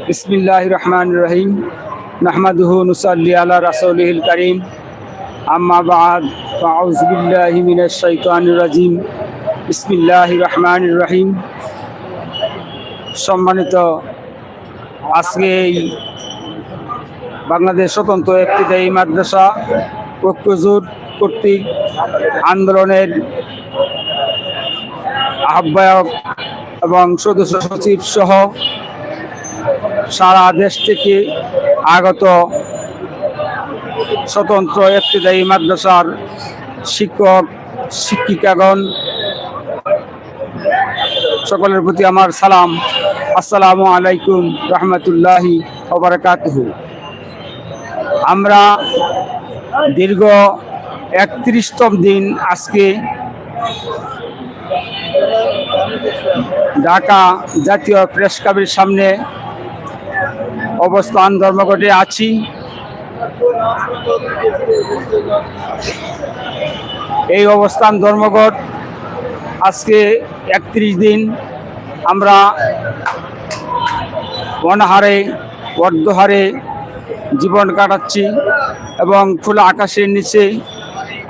बिस्मिल्लाहिर रहमानिर रहीम नहमदुहु नुसल्ली अला रसूलिहिल करीम अम्मा बाद फाउज़ु बिल्लाहि मिनश शैतानिर रजीम बिस्मिल्लाहिर रहमानिर रहीम। সম্মানিত, আজকে এই বাংলাদেশ স্বতন্ত্র ইবতিদায়ী মাদ্রাসা ঐক্যজোট কর্তৃক আন্দোলনের আহ্বায়ক এবং সদস্য সচিব সহ সারা দেশ থেকে আগত স্বতন্ত্র ইবতিদায়ী মাদ্রাসার শিক্ষক শিক্ষিকাগণ সকলের প্রতি আমার সালাম। আসসালামু আলাইকুম রহমতুল্লাহি ওয়া বারাকাতুহু। আমরা দীর্ঘ ৩১তম দিন আজকে ঢাকা জাতীয় প্রেস ক্লাবের সামনে অবস্থান ধর্মঘটে আছি। এই অবস্থান ধর্মঘট আজকে ৩১ দিন আমরা অনাহারে অর্ধহারে জীবন কাটাচ্ছি এবং খোলা আকাশের নিচে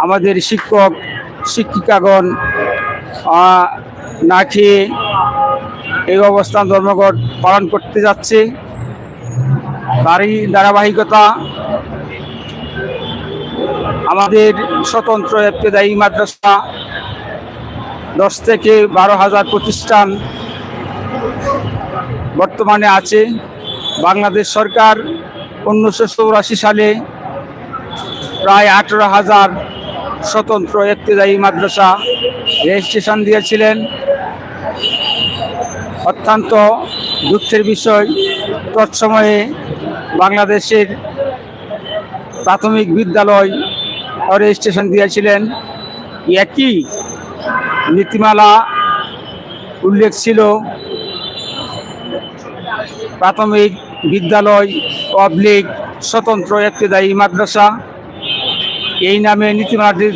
আমাদের শিক্ষক শিক্ষিকাগণ না খেয়ে এই অবস্থান ধর্মঘট পালন করতে যাচ্ছে। তারই ধারাবাহিকতা আমাদের স্বতন্ত্র ইবতিদায়ী মাদ্রাসা 10 থেকে 12,000 প্রতিষ্ঠান বর্তমানে আছে। বাংলাদেশ সরকার 1984 সালে প্রায় 18,000 স্বতন্ত্র ইবতিদায়ী মাদ্রাসা রেজিস্ট্রেশন দিয়েছিলেন। অত্যন্ত দুঃখের বিষয়, তৎসময়ে বাংলাদেশের প্রাথমিক বিদ্যালয় রেজিস্ট্রেশন দিয়েছিলেন। একই নীতিমালা উল্লেখ ছিল প্রাথমিক বিদ্যালয় অবলিক স্বতন্ত্র ইবতিদায়ী মাদ্রাসা, এই নামে নীতিমালাটি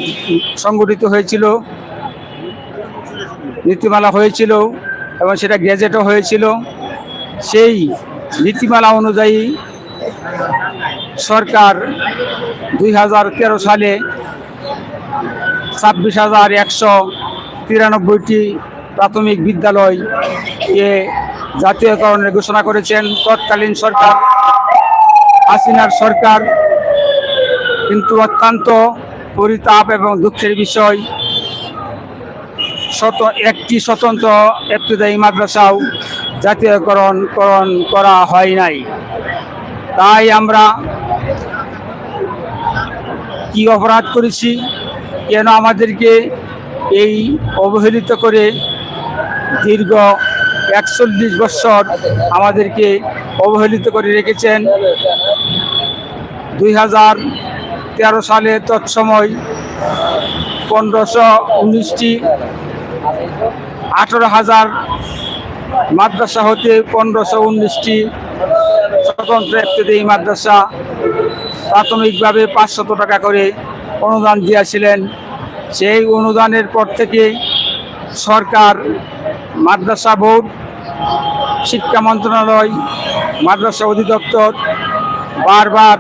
সংগঠিত হয়েছিল, নীতিমালা হয়েছিল এবং সেটা গেজেটও হয়েছিল। সেই নীতিমালা অনুযায়ী সরকার 2013 সালে 26,193টি প্রাথমিক বিদ্যালয়কে জাতীয়করণের ঘোষণা করেছেন তৎকালীন সরকার, হাসিনার সরকার। কিন্তু অত্যন্ত পরিতাপ এবং দুঃখের বিষয়, একটি স্বতন্ত্র ইবতিদায়ী মাদ্রাসাও জাতীয়করণ করা হয় নাই। তাই আমরা কি অপরাধ করেছি, কেন আমাদেরকে এই অবহেলিত করে দীর্ঘ 41 বছর আমাদেরকে অবহেলিত করে রেখেছেন। 2013 সালে তৎসময় 1519টি 18,000 মাদ্রাসা হতে 1519টি স্বতন্ত্র ইবতিদায়ী মাদ্রাসা প্রাথমিকভাবে 500 টাকা করে অনুদান দিয়েছিলেন। সেই অনুদানের পর থেকে সরকার, মাদ্রাসা বোর্ড, শিক্ষা মন্ত্রণালয়, মাদ্রাসা অধিদপ্তর বারবার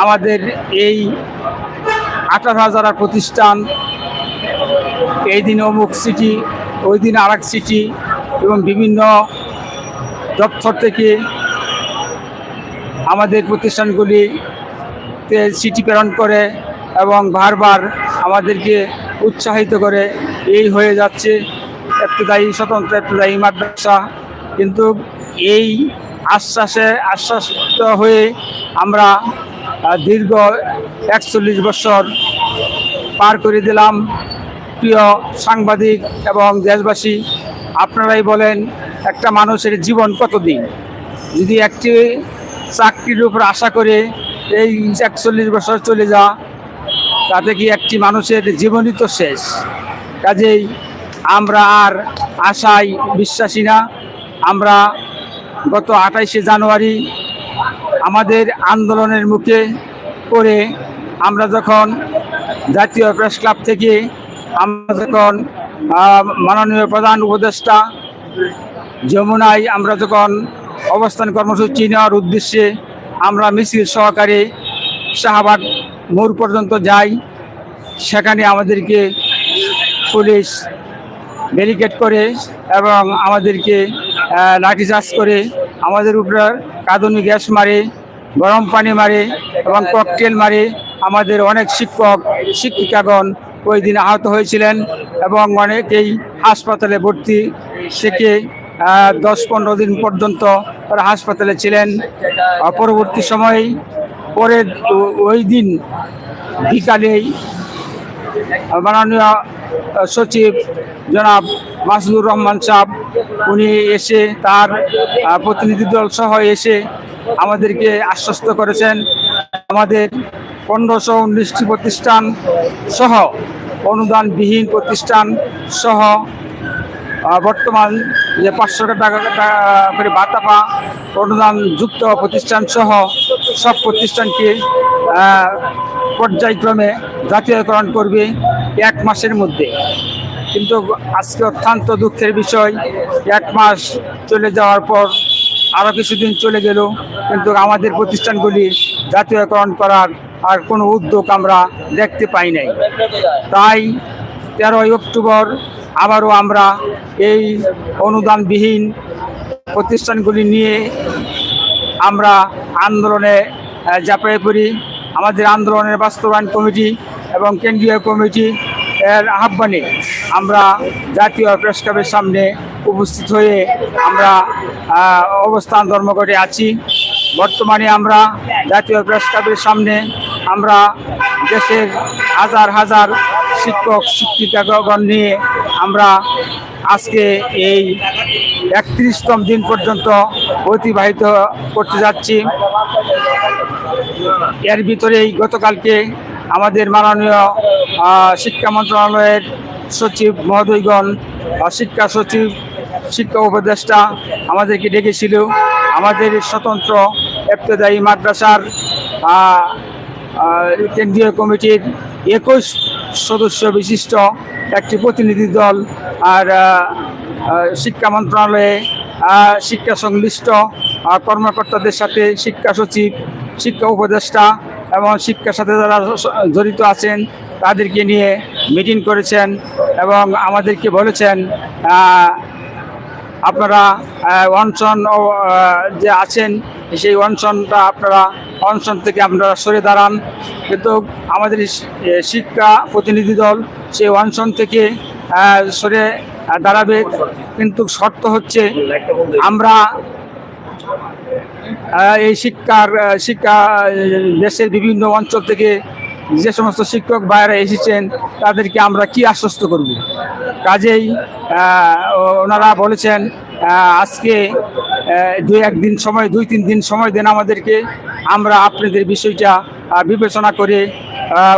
আমাদের এই 18,000 প্রতিষ্ঠান, এই দিন অমুক সিটি, ওই দিন আরেক সিটি এবং বিভিন্ন দপ্তর থেকে আমাদের প্রতিষ্ঠানগুলিতে চিঠি প্রেরণ করে এবং বারবার আমাদেরকে উৎসাহিত করে এই হয়ে যাচ্ছে ইবতিদায়ী স্বতন্ত্র ইবতিদায়ী মাদ্রাসা। কিন্তু এই আশ্বাসিত হয়ে আমরা দীর্ঘ 41 বছর পার করে দিলাম। প্রিয় সাংবাদিক এবং দেশবাসী, আপনারাই বলেন, একটা মানুষের জীবন কতদিন? যদি একটি চাকরির উপর আশা করে এই 41 বছর চলে যা, তাতে কি একটি মানুষের জীবনই তো শেষ। কাজেই আমরা আর আশায় বিশ্বাসী না। আমরা গত 28শে জানুয়ারি আমাদের আন্দোলনের মুখে পড়ে আমরা যখন জাতীয় প্রেস ক্লাব থেকে আমরা যখন মাননীয় প্রধান উপদেষ্টা যমুনায় আমরা যখন অবস্থান কর্মসূচি নেওয়ার উদ্দেশ্যে আমরা মিছিল সহকারে শাহবাগ মোড় পর্যন্ত যাই। সেখানে আমাদেরকে পুলিশ ব্যারিকেড করে এবং আমাদেরকে লাঠিচার্জ করে, আমাদের উপরে কাঁদুনি গ্যাস মারে, গরম পানি মারে এবং ককটেল মারে। আমাদের অনেক শিক্ষক শিক্ষিকাগণ ওই দিন আহত হয়েছিলেন এবং অনেকেই হাসপাতালে ভর্তি থেকে 10-15 দিন পর্যন্ত তারা হাসপাতালে ছিলেন। পরবর্তী সময়ে পরের ওই দিন বিকালেই মাননীয় সচিব জনাব মাসুদুর রহমান সাহেব উনি এসে তার প্রতিনিধি দল সহ এসে আমাদেরকে আশ্বস্ত করেছেন আমাদের 1519টি প্রতিষ্ঠান সহ অনুদানবিহীন প্রতিষ্ঠান সহ বর্তমান যে 500 টাকা করে ভাতা পা অনুদানযুক্ত প্রতিষ্ঠান সহ সব প্রতিষ্ঠানকে পর্যায়ক্রমে জাতীয়করণ করবে 1 মাসের মধ্যে। কিন্তু আজকে অত্যন্ত দুঃখের বিষয়, 1 মাস চলে যাওয়ার পর আরও কিছুদিন চলে গেল, কিন্তু আমাদের প্রতিষ্ঠানগুলি জাতীয়করণ করার আর কোনো উদ্যোগ আমরা দেখতে পাই নাই। তাই 13ই অক্টোবর আবারও আমরা এই অনুদানবিহীন প্রতিষ্ঠানগুলি নিয়ে আমরা আন্দোলনে ঝাঁপিয়ে পড়ি। আমাদের আন্দোলনের বাস্তবায়ন কমিটি এবং কেন্দ্রীয় কমিটি এর আহ্বানে আমরা জাতীয় প্রেস ক্লাবের সামনে উপস্থিত হয়ে আমরা অবস্থান ধর্মঘটে আছি। বর্তমানে আমরা জাতীয় প্রেস ক্লাবের সামনে আমরা দেশের হাজার হাজার শিক্ষক শিক্ষিকাগণ নিয়ে আমরা আজকে এই 31তম দিন পর্যন্ত অতিবাহিত করতে যাচ্ছি। এর ভিতরেই গতকালকে আমাদের মাননীয় শিক্ষা মন্ত্রণালয়ের সচিব মহোদয়গণ, শিক্ষা সচিব, শিক্ষা উপদেষ্টা আমাদেরকে ডেকেছিল। আমাদের স্বতন্ত্র ইবতেদায়ী মাদ্রাসার কেন্দ্রীয় কমিটির 21 সদস্য বিশিষ্ট একটি প্রতিনিধি দল আর শিক্ষা মন্ত্রণালয়ে শিক্ষা সংশ্লিষ্ট কর্মকর্তাদের সাথে শিক্ষা সচিব, শিক্ষা উপদেষ্টা এবং শিক্ষার সাথে যারা জড়িত আছেন তাদেরকে নিয়ে মিটিং করেছেন এবং আমাদেরকে বলেছেন আপনারা অনশন যে আছেন সেই অনশনটা আপনারা অনশন থেকে আপনারা সরে দাঁড়ান। কিন্তু আমাদের শিক্ষা প্রতিনিধি দল সেই অনশন থেকে সরে দাঁড়াবে, কিন্তু শর্ত হচ্ছে আমরা এই শিক্ষা দেশের বিভিন্ন অঞ্চল থেকে যে সমস্ত শিক্ষক ভাইয়েরা এসেছেন তাদেরকে আমরা কি আশ্বস্ত করব। কাজেই ওনারা বলেছেন আজকে 2-3 দিন সময় দেন আমাদেরকে, আমরা আপনাদের বিষয়টা বিবেচনা করে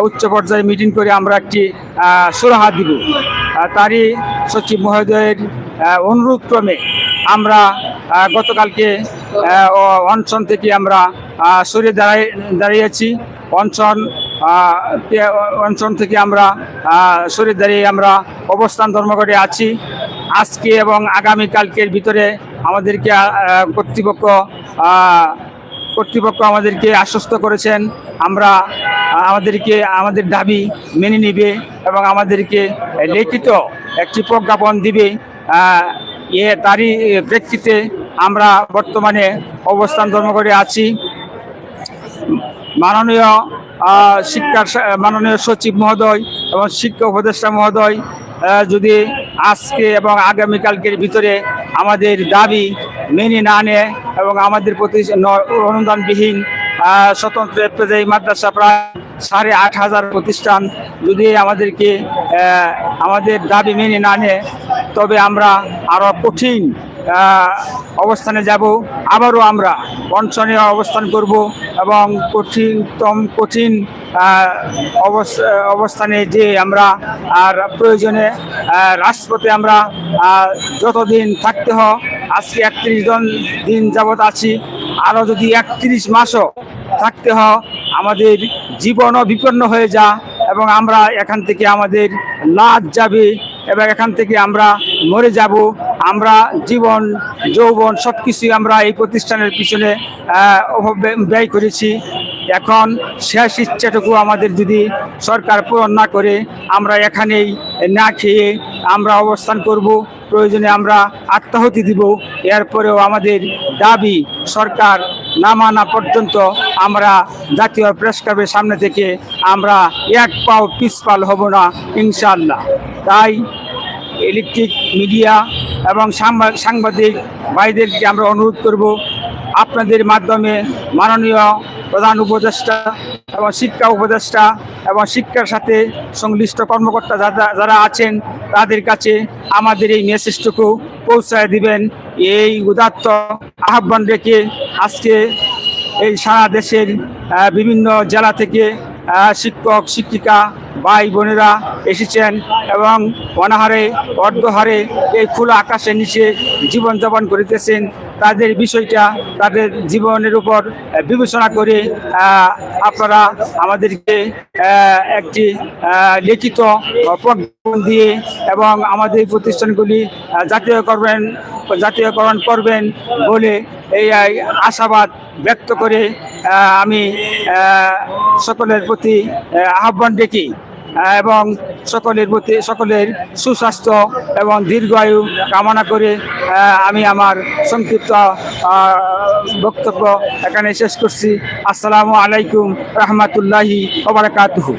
উচ্চ পর্যায়ে মিটিং করে আমরা একটি সুরাহা দিব। তারই সচিব মহোদয়ের অনুরোধ ক্রমে আমরা গতকালকে অনশন থেকে আমরা সরে দাঁড়িয়েছি। অনশন থেকে আমরা সরে দাঁড়িয়ে আমরা অবস্থান ধর্মঘটে আছি। আজকে এবং আগামীকালকের ভিতরে আমাদেরকে কর্তৃপক্ষ আমাদেরকে আশ্বস্ত করেছেন আমাদের দাবি মেনে নিবে এবং আমাদেরকে লিখিত একটি প্রজ্ঞাপন দিবে। তারই প্রেক্ষিতে আমরা বর্তমানে অবস্থান ধর্মঘটে আছি। মাননীয় সচিব মহোদয় এবং শিক্ষা উপদেষ্টা মহোদয় যদি আজকে এবং আগামীকালকের ভিতরে আমাদের দাবি মেনে না নেয় এবং আমাদের প্রতি অনুদানবিহীন স্বতন্ত্র ইবতেদায়ী মাদ্রাসা প্রায় 8,500 প্রতিষ্ঠান যদি আমাদের দাবি মেনে না নেয়, তবে আমরা আরও কঠিন অবস্থানে যাব। আবারও আমরা অনশনে অবস্থান করব এবং কঠিন অবস্থানে যে আমরা আর প্রয়োজনে রাজপথে আমরা যতদিন থাকতে হয়, আজকে 31 দিন যাবৎ আছি, আরও যদি 31 মাসও থাকতে হয় আমাদের জীবনও বিপন্ন হয়ে যা এবং আমরা এখান থেকে আমাদের লাশ যাবে এবং এখান থেকে আমরা মরে যাব। আমরা জীবন যৌবন সব কিছুই আমরা এই প্রতিষ্ঠানের পিছনে ব্যয় করেছি। এখন শেষ ইচ্ছাটুকু আমাদের যদি সরকার পূরণ না করে আমরা এখানেই না খেয়ে আমরা অবস্থান করব, প্রয়োজনে আমরা আত্মাহুতি দিব। এরপরেও আমাদের দাবি সরকার না মানা পর্যন্ত আমরা জাতীয় প্রেস ক্লাবের সামনে থেকে আমরা এক পাও পিছপাল হব না ইনশাআল্লাহ। তাই ইলেকট্রিক মিডিয়া এবং সাংবাদিক ভাইদেরকে আমরা অনুরোধ করব, আপনাদের মাধ্যমে মাননীয় প্রধান উপদেষ্টা এবং শিক্ষা উপদেষ্টা এবং শিক্ষার সাথে সংশ্লিষ্ট কর্মকর্তা যারা আছেন তাদের কাছে আমাদের এই মেসেজটুকু পৌঁছায় দিবেন। এই উদাত্ত আহ্বান রেখে আজকে এই সারা দেশের বিভিন্ন জেলা থেকে শিক্ষক শিক্ষিকা ভাই বোনেরা এসেছেন এবং অনাহারে অর্ধহারে এই খোলা আকাশের নিচে জীবনযাপন করিতেছেন। তাদের বিষয়টা তাদের জীবনের উপর বিবেচনা করে আপনারা আমাদেরকে একটি লিখিত প্রজ্ঞাপন দিয়ে এবং আমাদের প্রতিষ্ঠানগুলি জাতীয়করণ করবেন বলে এই আশাবাদ ব্যক্ত করে আমি সকলের প্রতি আহ্বান রেখি এবং সকলের সুস্বাস্থ্য এবং দীর্ঘায়ু কামনা করে আমি আমার সংক্ষিপ্ত বক্তব্য এখানে শেষ করছি। আসসালামু আলাইকুম রহমতুল্লাহি ওয়া বারাকাতুহু।